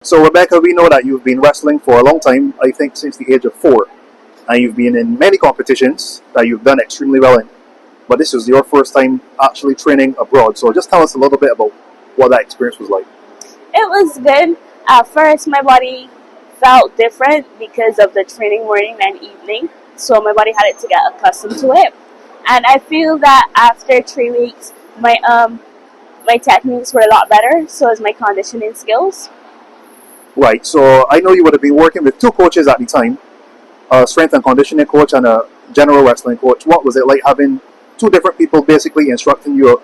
So Rebecca, we know that you've been wrestling for a long time, I think since the age of 4. And you've been in many competitions that you've done extremely well in. But this was your first time actually training abroad. So just tell us a little bit about what that experience was like. It was good. At first, my body felt different because of the training morning and evening. So my body had to get accustomed to it. And I feel that after 3 weeks, my techniques were a lot better. So is my conditioning skills. Right. So I know you would have been working with 2 coaches at the time, a strength and conditioning coach and a general wrestling coach. What was it like having 2 different people basically instructing you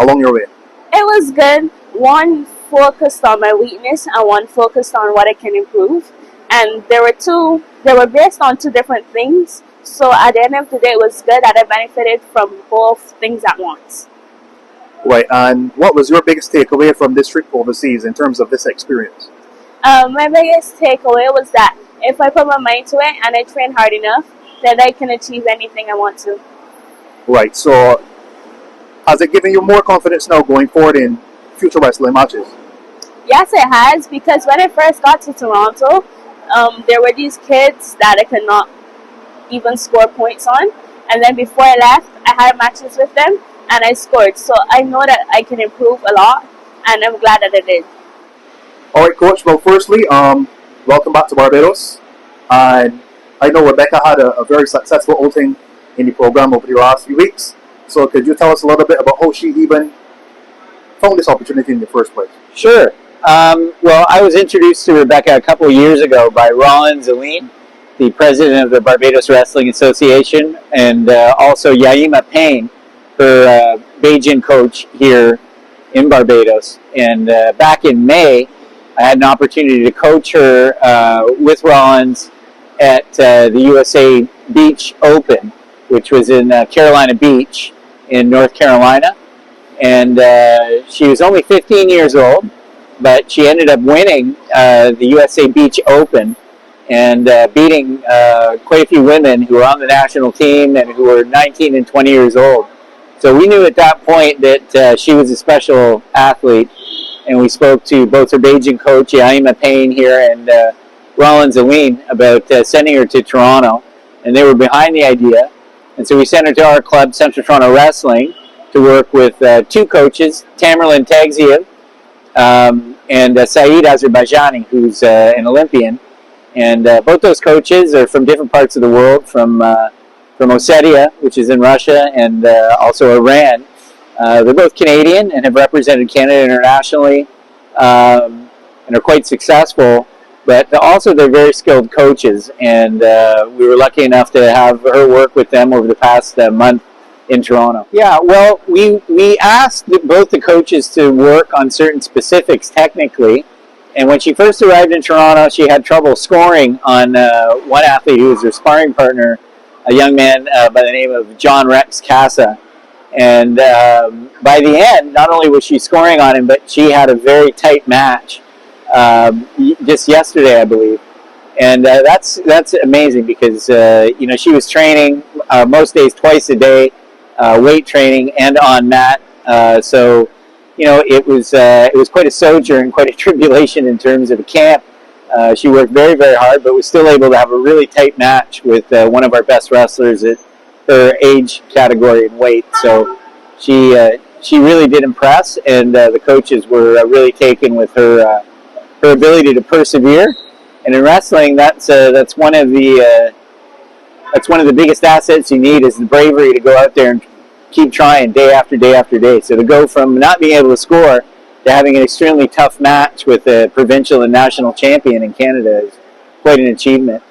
along your way? It was good. One focused on my weakness and one focused on what I can improve. And they were based on 2 different things. So at the end of the day, it was good that I benefited from both things at once. Right. And what was your biggest takeaway from this trip overseas in terms of this experience? My biggest takeaway was that if I put my mind to it and I train hard enough, then I can achieve anything I want to. Right. So has it given you more confidence now going forward in future wrestling matches? Yes, it has, because when I first got to Toronto, there were these kids that I could not even score points on. And then before I left, I had matches with them and I scored. So I know that I can improve a lot, and I'm glad that I did. All right, Coach. Well, firstly, welcome back to Barbados. And I know Rebecca had a very successful outing in the program over the last few weeks. So could you tell us a little bit about how she even found this opportunity in the first place? Sure. Well, I was introduced to Rebecca a couple of years ago by Rollins Aline, the president of the Barbados Wrestling Association, and also Yaima Payne, her Beijing coach here in Barbados. And back in May, I had an opportunity to coach her with Rollins at the USA Beach Open, which was in Carolina Beach in North Carolina. And she was only 15 years old, but she ended up winning the USA Beach Open and beating quite a few women who were on the national team and who were 19 and 20 years old. So we knew at that point that she was a special athlete, and we spoke to both her Beijing coach, Yaima Payne here, and Rollins Aline about sending her to Toronto, and they were behind the idea. And so we sent her to our club, Central Toronto Wrestling, to work with 2 coaches, Tamerlan Tagziev and Saeed Azerbaijani, who's an Olympian. And both those coaches are from different parts of the world, from Ossetia, which is in Russia, and also Iran. They're both Canadian and have represented Canada internationally and are quite successful. But also they're very skilled coaches, and we were lucky enough to have her work with them over the past month in Toronto. Yeah, well, we asked both the coaches to work on certain specifics technically, and when she first arrived in Toronto, she had trouble scoring on one athlete who was her sparring partner, a young man by the name of John Rex Casa. And by the end, not only was she scoring on him, but she had a very tight match just yesterday, I believe. And that's amazing because she was training most days twice a day, weight training and on mat. So it was quite a sojourn, quite a tribulation in terms of the camp. She worked very, very hard, but was still able to have a really tight match with one of our best wrestlers at her age category and weight. So she really did impress, and the coaches were really taken with her ability to persevere. And in wrestling, that's one of the biggest assets you need, is the bravery to go out there and keep trying day after day after day. So to go from not being able to score to having an extremely tough match with a provincial and national champion in Canada is quite an achievement.